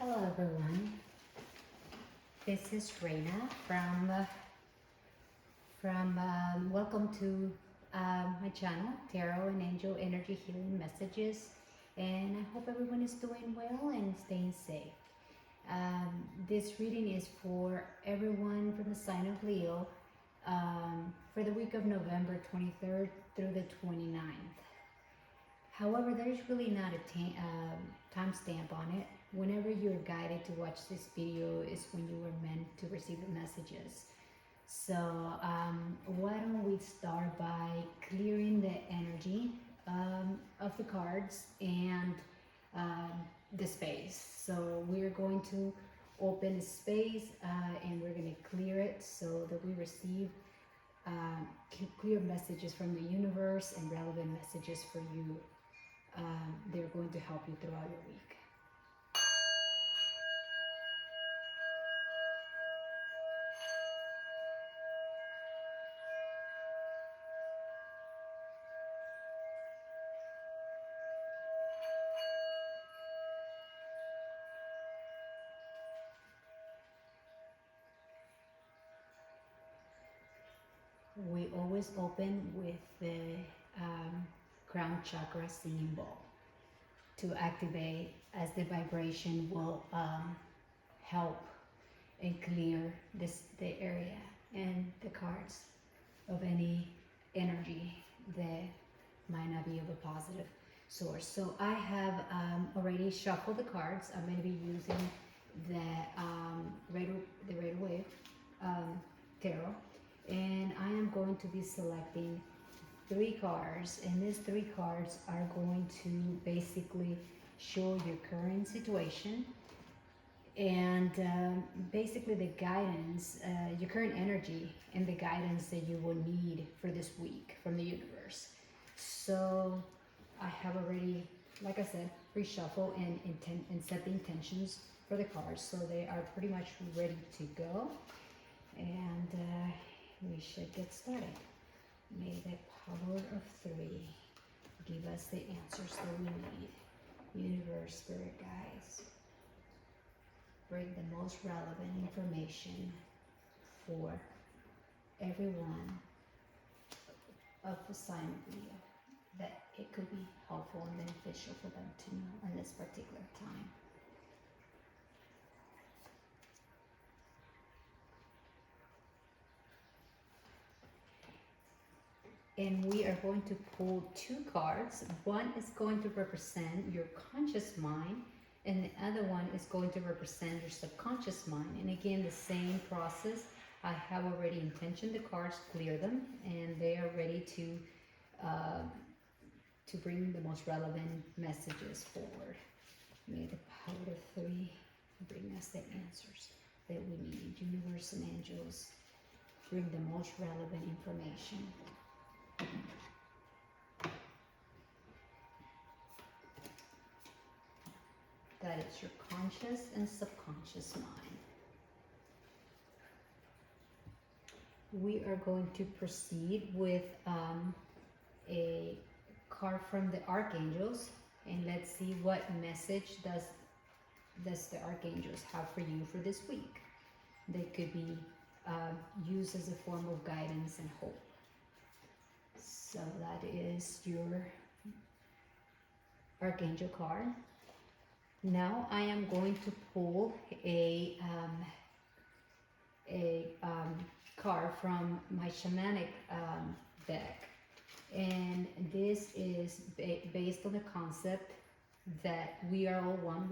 Hello everyone, this is Reina from welcome to my channel, Tarot and Angel Energy Healing Messages, and I hope everyone is doing well and staying safe. This reading is for everyone from the sign of Leo for the week of November 23rd through the 29th. However, there's really not a timestamp on it. Whenever you're guided to watch this video is when you were meant to receive the messages. So why don't we start by clearing the energy of the cards and the space. So we're going to open a space and we're going to clear it so that we receive clear messages from the universe and relevant messages for you. They're going to help you throughout your week. We always open with the crown chakra singing bowl to activate, as the vibration will help and clear the area and the cards of any energy that might not be of a positive source. So I have already shuffled the cards. I'm going to be using the Red Wave Tarot, and I am going to be selecting 3 cards, and these 3 cards are going to basically show your current situation and basically the guidance, your current energy and the guidance that you will need for this week from the universe. So I have already, like I said, reshuffle and set the intentions for the cards, so they are pretty much ready to go, and we should get started. May the power of 3 give us the answers that we need. Universe, spirit guides, bring the most relevant information for everyone of the sign of Leo, that it could be helpful and beneficial for them to know in this particular time. And we are going to pull 2 cards. One is going to represent your conscious mind, and the other one is going to represent your subconscious mind. And again, the same process. I have already intentioned the cards, clear them, and they are ready to bring the most relevant messages forward. May the power of 3 bring us the answers that we need. Universe and angels, bring the most relevant information. That is your conscious and subconscious mind. We are going to proceed with a card from the archangels, and let's see what message does the archangels have for you for this week. They could be used as a form of guidance and hope. So that is your archangel card. Now I am going to pull a card from my shamanic deck, and this is based on the concept that we are all one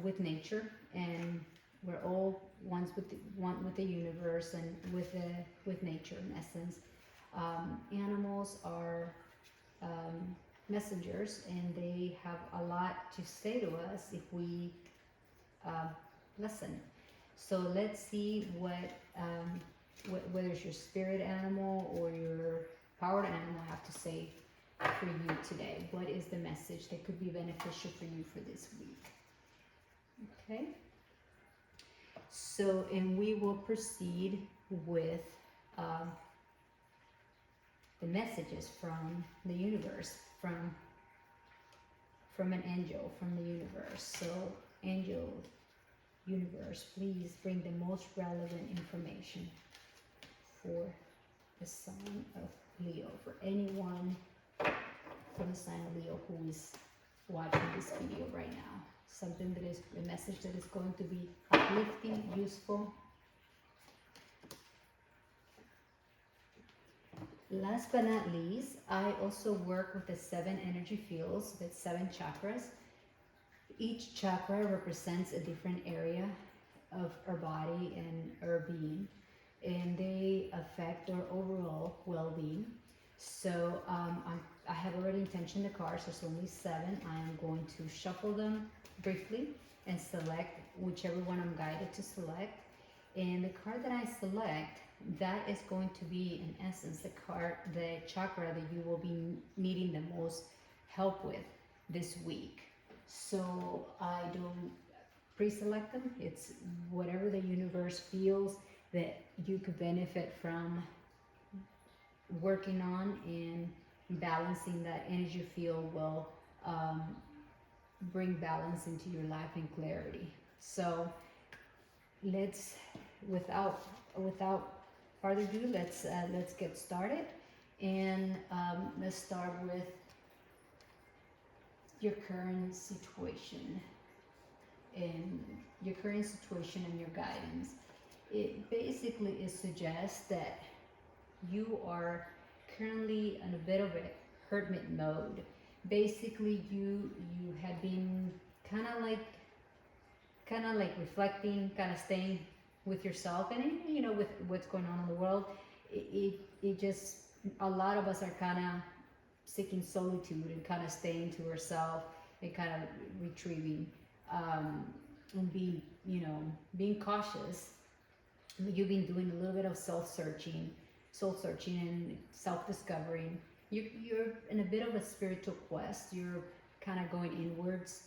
with nature, and we're all one with the universe and with nature in essence. Animals are messengers, and they have a lot to say to us if we listen. So let's see whether it's your spirit animal or your powered animal have to say for you today. What is the message that could be beneficial for you for this week? Okay. So, and we will proceed with the messages from the universe, from an angel from the universe. So angel, universe, please bring the most relevant information for the sign of Leo, for anyone from the sign of Leo who is watching this video right now. Something that is a message that is going to be uplifting, useful. Last but not least, I also work with the 7 energy fields, the 7 chakras. Each chakra represents a different area of our body and our being, and they affect our overall well-being. So I have already intentioned the cards. There's only 7. I am going to shuffle them briefly and select whichever one I'm guided to select. And the card that I select, that is going to be, in essence, the chakra that you will be needing the most help with this week. So I don't pre-select them. It's whatever the universe feels that you could benefit from working on, and balancing that energy field will bring balance into your life and clarity. So let's, without further ado, let's get started. And let's start with your current situation and your guidance. It basically suggests that you are currently in a bit of a hermit mode. Basically, you have been kind of like reflecting, kind of staying with yourself, and with what's going on in the world. It just, a lot of us are kind of seeking solitude and kind of staying to ourselves and kind of retrieving and being cautious. You've been doing a little bit of soul searching and self-discovering. You're in a bit of a spiritual quest. You're kind of going inwards,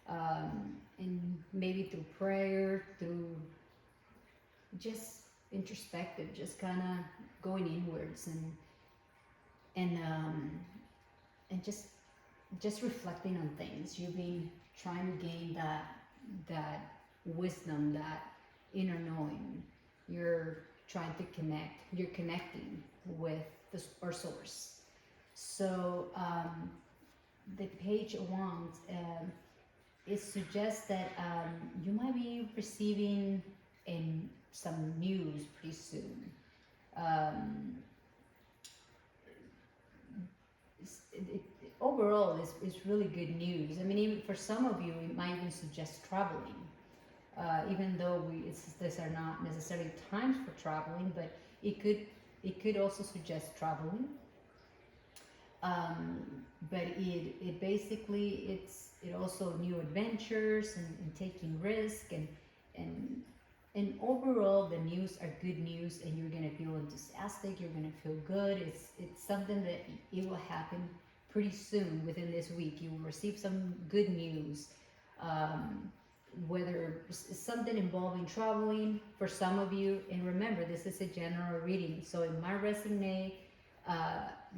and maybe through prayer, through just introspective, just kind of going inwards and just reflecting on things. You've been trying to gain that wisdom, that inner knowing. You're trying to connect. You're connecting with our source. So the Page of Wands, it suggests that you might be receiving some news pretty soon. Overall, it's really good news. I mean, even for some of you, it might even suggest traveling. Even though these are not necessarily times for traveling, but it could also suggest traveling. But it basically, it also new adventures and taking risk and overall the news are good news, and you're gonna feel enthusiastic. You're gonna feel good. It's something that it will happen pretty soon within this week. You will receive some good news. Whether it's something involving traveling for some of you, and remember, this is a general reading, so it might resonate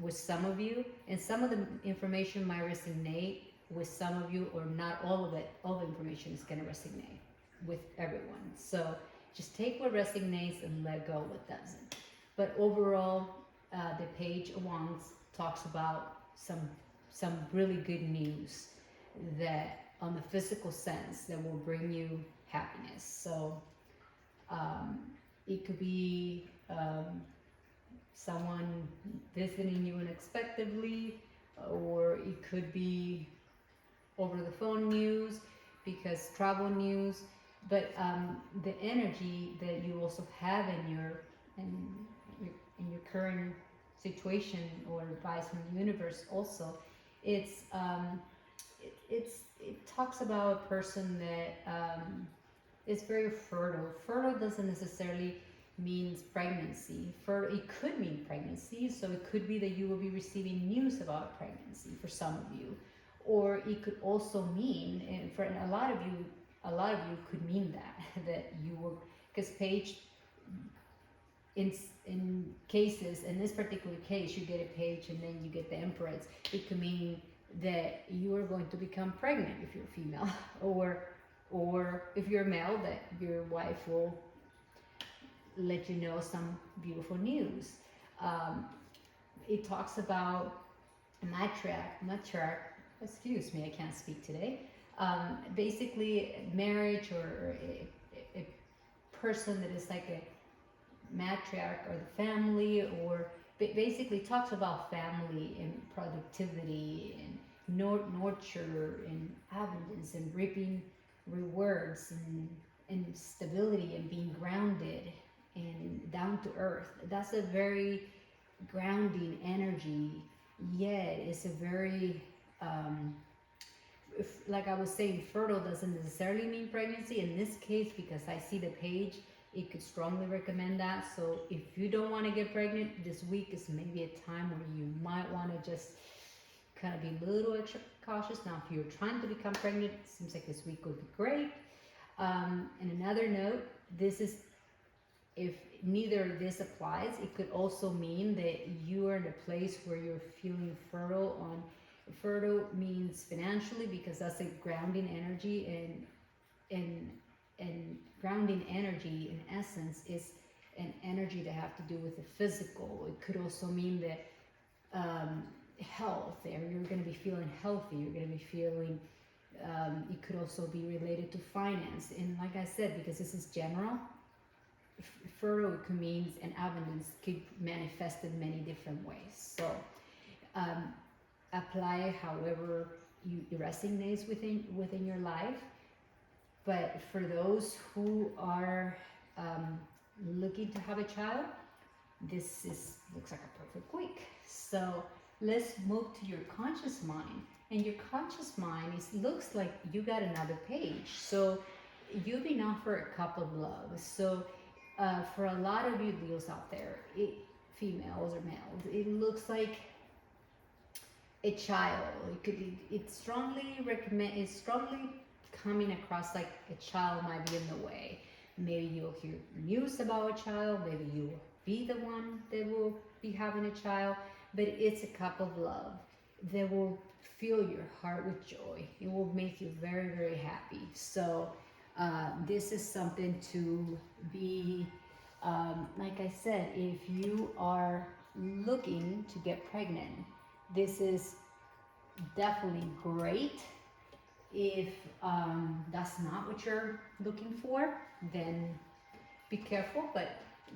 with some of you, and some of the information might resonate with some of you, or not all of it. All the information is going to resonate with everyone, so just take what resonates and let go what doesn't. But overall, the Page of Wands talks about some really good news that on the physical sense that will bring you happiness. So it could be someone visiting you unexpectedly, or it could be over the phone news, because travel news. But the energy that you also have in your current situation, or advice from the universe also, it talks about a person that is very fertile. Fertile doesn't necessarily means pregnancy. It could mean pregnancy, so it could be that you will be receiving news about pregnancy for some of you, or it could also mean, and for a lot of you could mean that you will, because Page, in cases, in this particular case, you get a Page and then you get the Empress. It could mean that you are going to become pregnant if you're female, or or if you're male, that your wife will let you know some beautiful news. Um, it talks about matriarch, excuse me, I can't speak today. Basically, marriage or a person that is like a matriarch or the family, or basically talks about family and productivity and nurture and abundance and reaping rewards and stability and being grounded and down to earth. That's a very grounding energy, yet it's a very like I was saying, fertile doesn't necessarily mean pregnancy. In this case, because I see the page, it could strongly recommend that. So if you don't want to get pregnant, this week is maybe a time where you might want to just kind of be a little extra cautious. Now, if you're trying to become pregnant, it seems like this week would be great. And another note, this is, if neither of this applies, it could also mean that you are in a place where you're feeling fertile on. Fertile means financially, because that's a grounding energy, and grounding energy in essence is an energy that have to do with the physical. It could also mean that health, or you're going to be feeling healthy, you're going to be feeling it could also be related to finance. And like I said, because this is general, fertile means an abundance could manifest in many different ways. So apply however you resonates within your life. But for those who are looking to have a child, this looks like a perfect week. So let's move to your conscious mind. And your conscious mind looks like you got another page. So you've been offered a cup of love. So for a lot of you Leos out there, females or males, it looks like a child. It could be. It's strongly coming across like a child might be in the way. Maybe you'll hear news about a child. Maybe you'll be the one that will be having a child. But it's a cup of love that will fill your heart with joy. It will make you very, very happy. So this is something to be, like I said, if you are looking to get pregnant, this is definitely great. If that's not what you're looking for, then be careful. But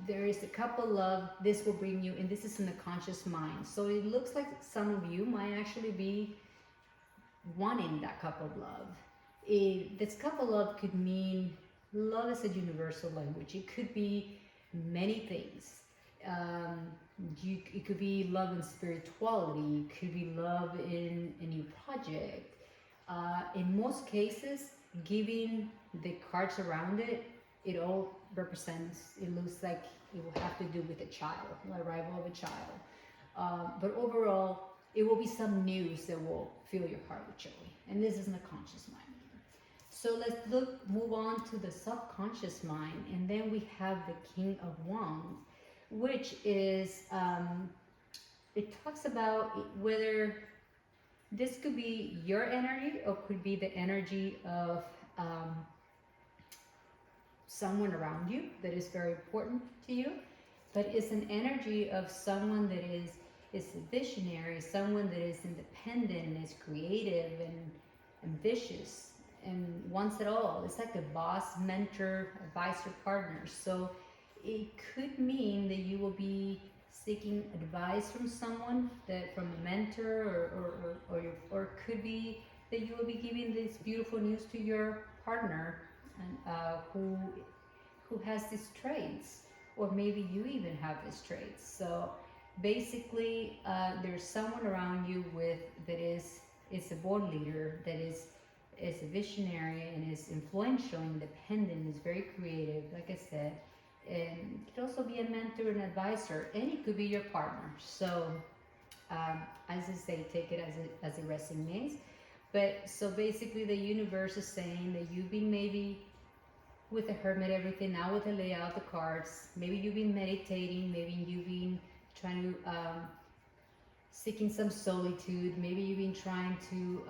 there is a couple of, this will bring you, and this is in the conscious mind. So it looks like some of you might actually be wanting that cup of love. This cup of love could mean, love is a universal language. It could be many things. It could be love in spirituality. It could be love in a new project. In most cases, giving the cards around it, it all represents, it looks like it will have to do with a child, the arrival of a child. But overall, it will be some news that will fill your heart with joy. And this is in the conscious mind. So let's move on to the subconscious mind. And then we have the King of Wands, which is, it talks about whether this could be your energy or could be the energy of someone around you that is very important to you. But it's an energy of someone that is a visionary, someone that is independent and is creative and ambitious and wants it all. It's like a boss, mentor, advisor, partner. So it could mean that you will be seeking advice from someone, that from a mentor, or it could be that you will be giving this beautiful news to your partner, and who has these traits, or maybe you even have these traits. So basically, there's someone around you that is a board leader, that is a visionary and is influential, independent, is very creative, like I said. And it could also be a mentor and advisor, and it could be your partner. So as I say, take it as it resonates. But so basically the universe is saying that you've been maybe with the Hermit, everything, now with the layout, the cards, maybe you've been meditating, maybe you've been trying to seeking some solitude, maybe you've been trying to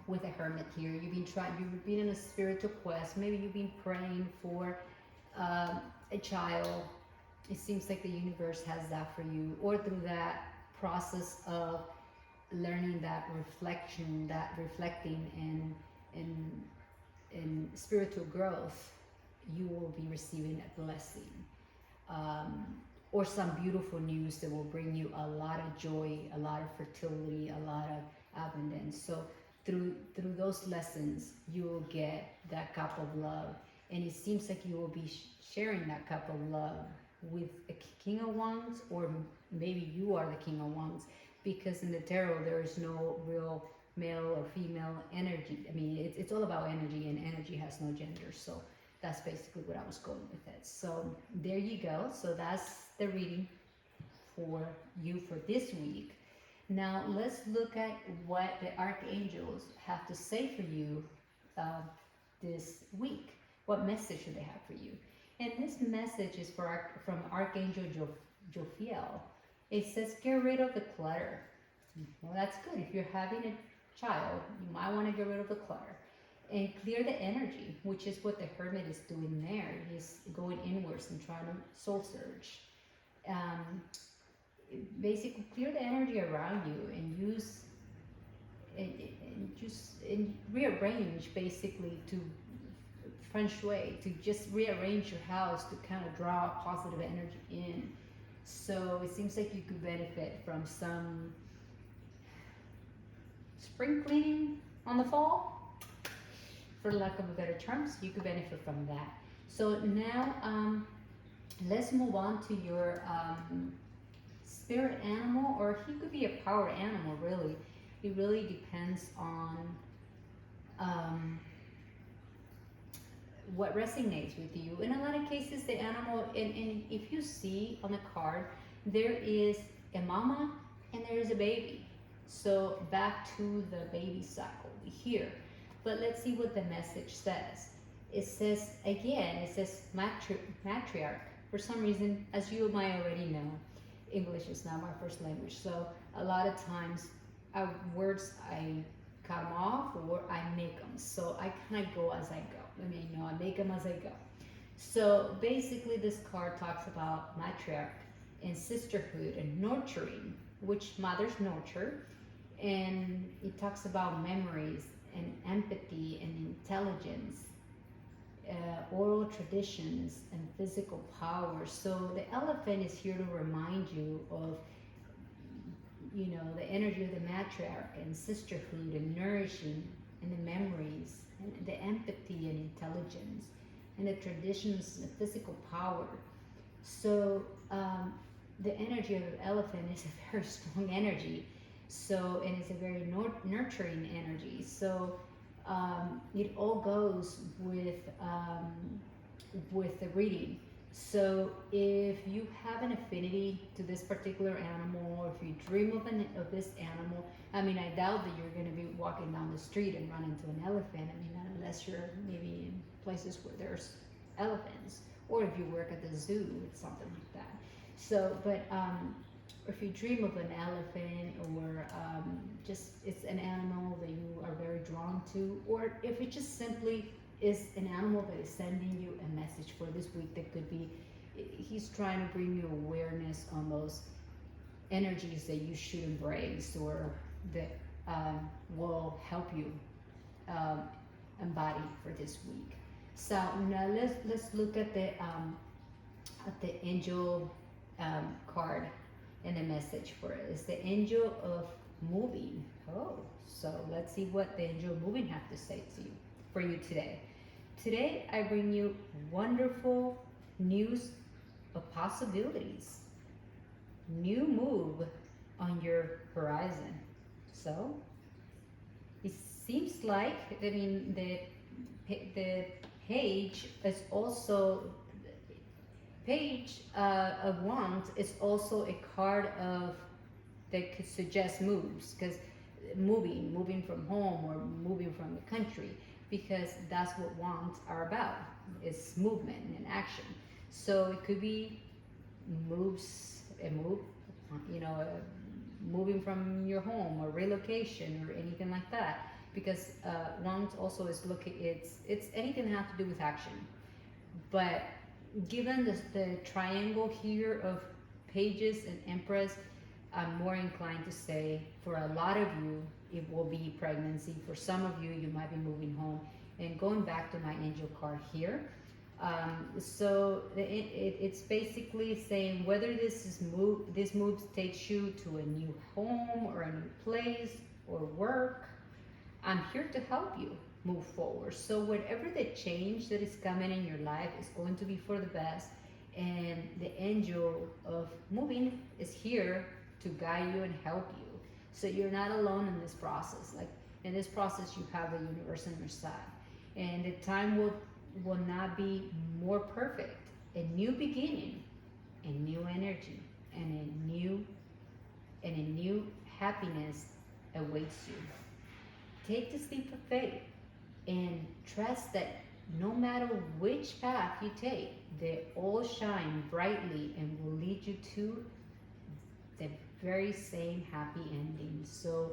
with a hermit here. You've been in a spiritual quest. Maybe you've been praying for a child. It seems like the universe has that for you, or through that process of learning that reflection, that reflecting and spiritual growth, you will be receiving a blessing, um, or some beautiful news that will bring you a lot of joy, a lot of fertility, a lot of abundance. So through those lessons, you will get that cup of love, and it seems like you will be sharing that cup of love with a king of wands, or maybe you are the king of wands, because in the tarot there is no real male or female energy. I mean, it's all about energy, and energy has no gender. So that's basically what I was going with it. So there you go. So that's the reading for you for this week. Now let's look at what the archangels have to say for you this week. What message do they have for you? And this message is from Archangel Jophiel. It says, get rid of the clutter. Well, that's good. If you're having a child, you might want to get rid of the clutter and clear the energy, which is what the hermit is doing there. He's going inwards and trying to soul search. Basically, clear the energy around you and use and rearrange, basically, to feng shui, to just rearrange your house to kind of draw positive energy in. So it seems like you could benefit from some spring cleaning on the fall, for lack of a better terms. You could benefit from that. So now let's move on to your spirit animal, or he could be a power animal, really. It really depends on what resonates with you. In a lot of cases, the animal, and if you see on the card, there is a mama and there is a baby. So back to the baby cycle here. But let's see what the message says. It says, again, it says matriarch. For some reason, as you might already know, English is not my first language. So a lot of times, words I cut them off or I make them. So I kind of go as I go. I mean, I make them as I go. So basically, this card talks about matriarch and sisterhood and nurturing, which mothers nurture. And it talks about memories and empathy and intelligence, oral traditions and physical power. So the elephant is here to remind you of, the energy of the matriarch and sisterhood and nourishing and the memories and the empathy and intelligence and the traditions and the physical power. So the energy of the elephant is a very strong energy. So, and it's a very nurturing energy. So it all goes with the reading. So if you have an affinity to this particular animal, or if you dream of this animal, I mean, I doubt that you're going to be walking down the street and run into an elephant. I mean, unless you're maybe in places where there's elephants, or if you work at the zoo, it's something like that. So, but if you dream of an elephant, or just it's an animal that you are very drawn to, or if it just simply is an animal that is sending you a message for this week, that could be he's trying to bring you awareness on those energies that you should embrace, or that will help you embody for this week. So now let's look at the angel card. And the message for it is the angel of moving. Oh, so let's see what the angel of moving have to say to you for you today. Today I bring you wonderful news of possibilities. New move on your horizon. So it seems like, I mean, the page is also Page of Wands is also a card of that could suggest moves, because moving from home or moving from the country, because that's what Wands are about. It's movement and action. So it could be moving from your home, or relocation, or anything like that. because one also is looking. It's anything that has to do with action, but given the triangle here of pages and empress, I'm more inclined to say for a lot of you it will be pregnancy. For some of you, you might be moving home. And going back to my angel card here, so it's basically saying whether this move takes you to a new home or a new place or work, I'm here to help you move forward. So whatever the change that is coming in your life is going to be for the best, and the angel of moving is here to guide you and help you. So you're not alone in this process. Like in this process, you have the universe on your side, and the time will not be more perfect. A new beginning, a new energy, and a new happiness awaits you. Take this leap of faith and trust that no matter which path you take, they all shine brightly and will lead you to the very same happy ending. So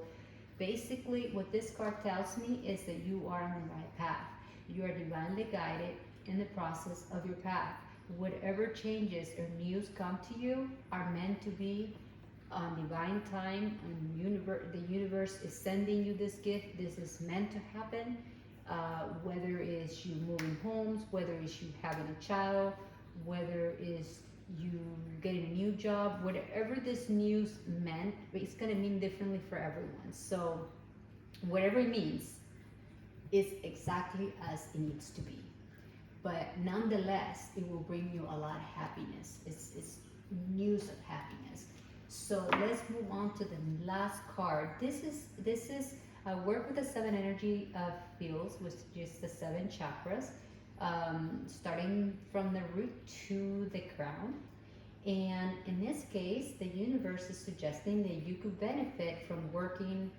basically, what this card tells me is that you are on the right path. You are divinely guided in the process of your path. Whatever changes or news come to you are meant to be on divine time, and the universe is sending you this gift. This is meant to happen. Whether it's you moving homes, whether it's you having a child, whether it's you getting a new job, whatever this news meant, it's going to mean differently for everyone. So whatever it means is exactly as it needs to be. But nonetheless, it will bring you a lot of happiness. It's news of happiness. So let's move on to the last card. This is I work with the seven energy fields, which is the seven chakras, starting from the root to the crown. And in this case, the universe is suggesting that you could benefit from working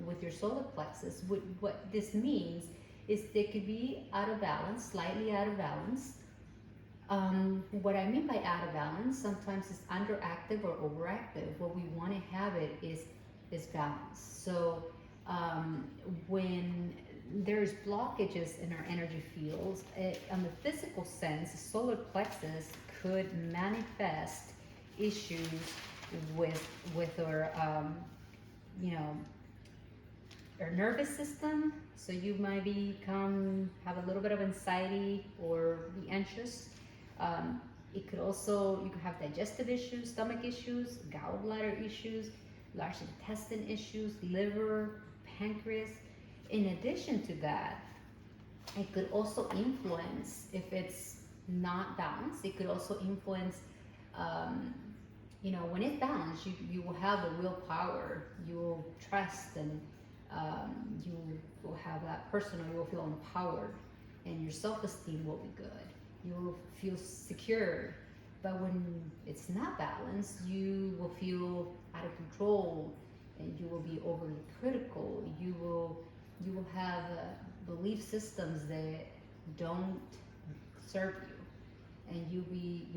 with your solar plexus. What this means is they could be out of balance, slightly out of balance. What I mean by out of balance, sometimes it's underactive or overactive. What we want to have it is balance. So when there's blockages in our energy fields, on the physical sense, the solar plexus could manifest issues with our our nervous system. So you might have a little bit of anxiety or be anxious. It could also, you could have digestive issues, stomach issues, gallbladder issues, large intestine issues, liver, pancreas. In addition to that, it could also influence, if it's not balanced, it could also influence, when it's balanced, you will have the willpower, you will trust, and you will have that personal, you will feel empowered, and your self-esteem will be good. You will feel secure. But when it's not balanced, you will feel out of control, and you will be overly critical. You will have belief systems that don't serve you, and you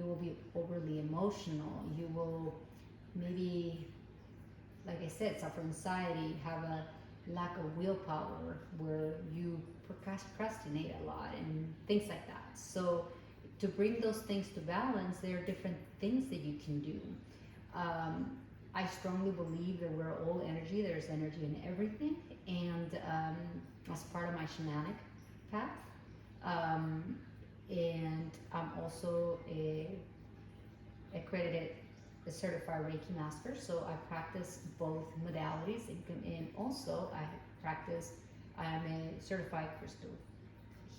will be overly emotional. You will maybe, like I said, suffer anxiety, have a lack of willpower, where you procrastinate a lot and things like that. So to bring those things to balance, there are different things that you can do. I strongly believe that we're all energy. There's energy in everything, and as part of my shamanic path, and I'm also a certified Reiki master. So I practice both modalities, and also I am a certified crystal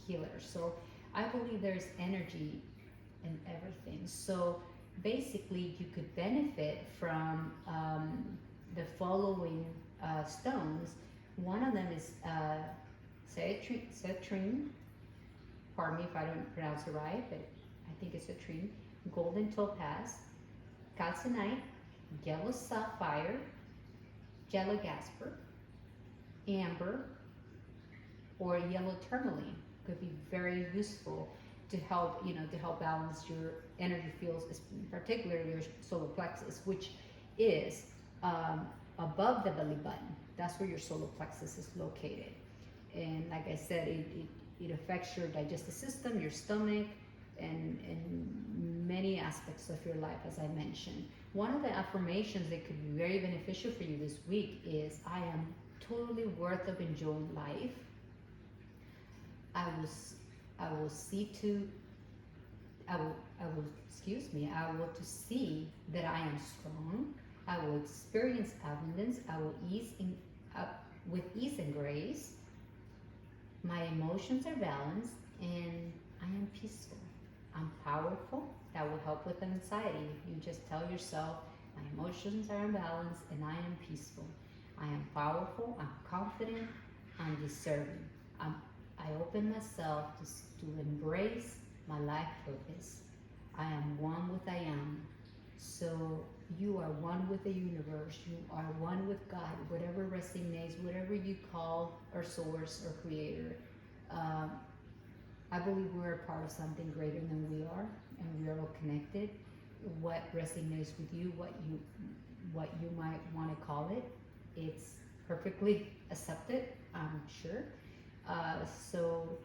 healer. So I believe there's energy in everything. So basically, you could benefit from the following stones. One of them is citrine. Pardon me if I don't pronounce it right, but I think it's citrine. Golden topaz, calcinite, yellow sapphire, yellow jasper, amber, or yellow tourmaline. Could be very useful to help balance your energy fields, particularly your solar plexus, which is above the belly button. That's where your solar plexus is located. I said, it affects your digestive system, your stomach, and many aspects of your life, as I mentioned. One of the affirmations that could be very beneficial for you this week is, I am totally worth of enjoying life. I will, I will see to, I will, excuse me, I will to see that I am strong. I will experience abundance. I will with ease and grace. My emotions are balanced, and I am peaceful. I'm powerful. That will help with anxiety. If you just tell yourself, my emotions are in balance and I am peaceful. I am powerful. I'm confident. I'm deserving. I open myself to embrace my life purpose. I am one with I am. So you are one with the universe. You are one with God. Whatever resonates, whatever you call or source or creator. I believe we're a part of something greater than we are, and we are all connected. What resonates with you, what you might want to call it, it's perfectly accepted, I'm sure. So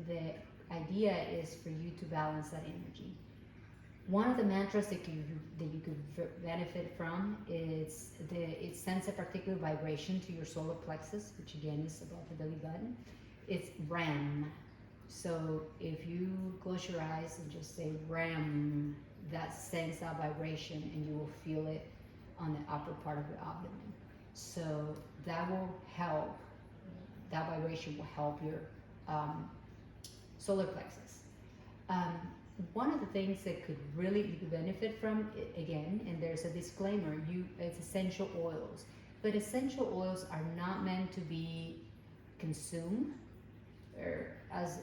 the idea is for you to balance that energy. One of the mantras that you could benefit from is it sends a particular vibration to your solar plexus, which again is above the belly button. It's RAM. So if you close your eyes and just say RAM, that sends that vibration, and you will feel it on the upper part of your abdomen. So that will help. That vibration will help your solar plexus. One of the things that could really you could benefit from, again, and there's a disclaimer, it's essential oils, but essential oils are not meant to be consumed or as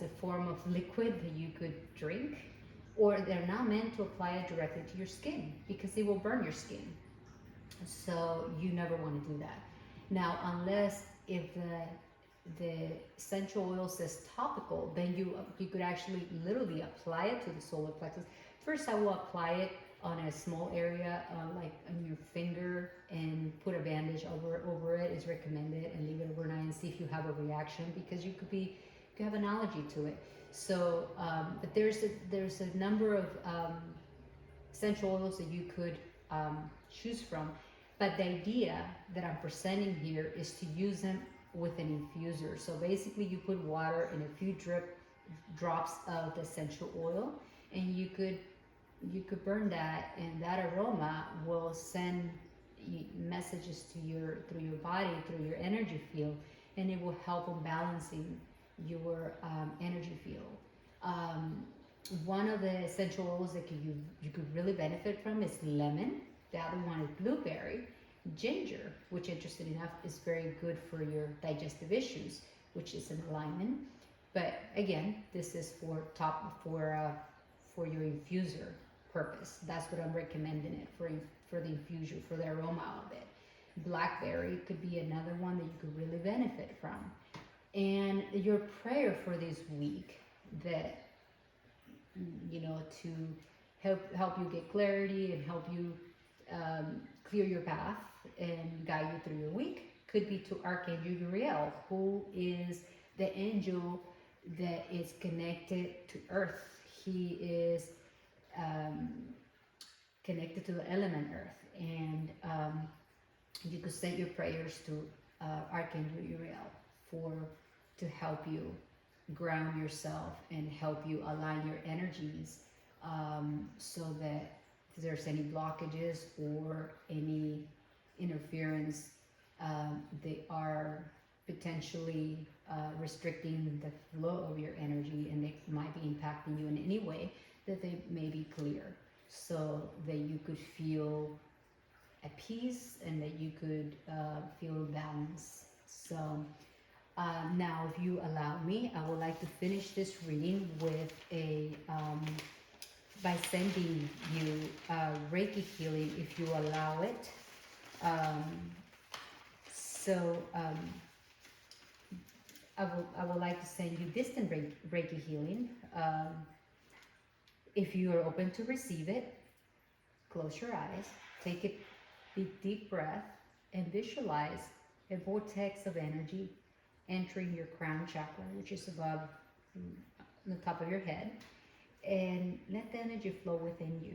a form of liquid that you could drink, or they're not meant to apply it directly to your skin because it will burn your skin. So you never want to do that. Now, unless if the essential oil says topical, then you could actually literally apply it to the solar plexus. First, I will apply it on a small area, like on your finger, and put a bandage over it is recommended, and leave it overnight and see if you have a reaction, because you could have an allergy to it. So, but there's a number of essential oils that you could choose from. But the idea that I'm presenting here is to use them with an infuser. So basically, you put water in a few drops of the essential oil, and you could burn that, and that aroma will send messages through your body, through your energy field, and it will help in balancing your energy field. One of the essential oils that you could really benefit from is lemon. The other one is blueberry. Ginger, which, interesting enough, is very good for your digestive issues, which is in alignment. But again, this is for your infuser purpose. That's what I'm recommending it for the infusion, for the aroma of it. Blackberry could be another one that you could really benefit from. And your prayer for this week, that to help you get clarity and help you clear your path and guide you through your week, could be to Archangel Uriel, who is the angel that is connected to Earth. He is connected to the element Earth, and you could send your prayers to Archangel Uriel to help you ground yourself and help you align your energies, so that if there's any blockages or any interference, they are potentially restricting the flow of your energy, and they might be impacting you in any way, that they may be clear, so that you could feel at peace and that you could feel balance. So now, if you allow me, I would like to finish this reading with by sending you Reiki healing, if you allow it. I would like to send you distant Reiki healing. If you are open to receive it, close your eyes, take a deep breath, and visualize a vortex of energy entering your crown chakra, which is above the top of your head, and let the energy flow within you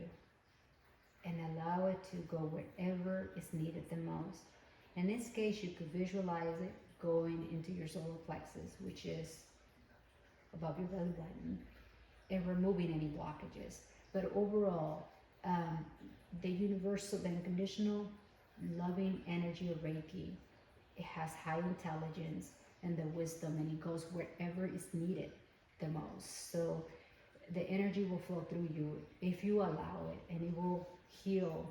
and allow it to go wherever is needed the most. In this case, you could visualize it going into your solar plexus, which is above your belly button, and removing any blockages. But overall, the universal, the unconditional, loving energy of Reiki, it has high intelligence and the wisdom, and it goes wherever is needed the most. So the energy will flow through you if you allow it, and it will heal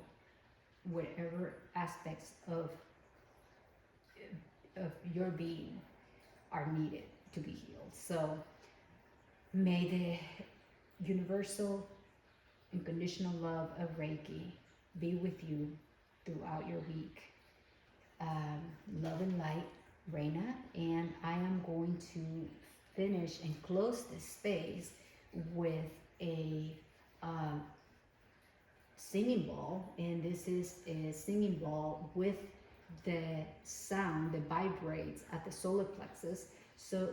whatever aspects of your being are needed to be healed. So may the universal unconditional love of Reiki be with you throughout your week. Love and light, Reina, and I am going to finish and close this space with a singing ball, and this is a singing ball with the sound that vibrates at the solar plexus. So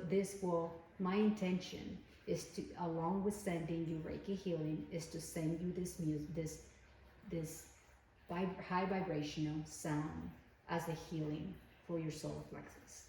my intention is to, along with sending you Reiki healing, is to send you this music, this high vibrational sound as a healing for your solar plexus.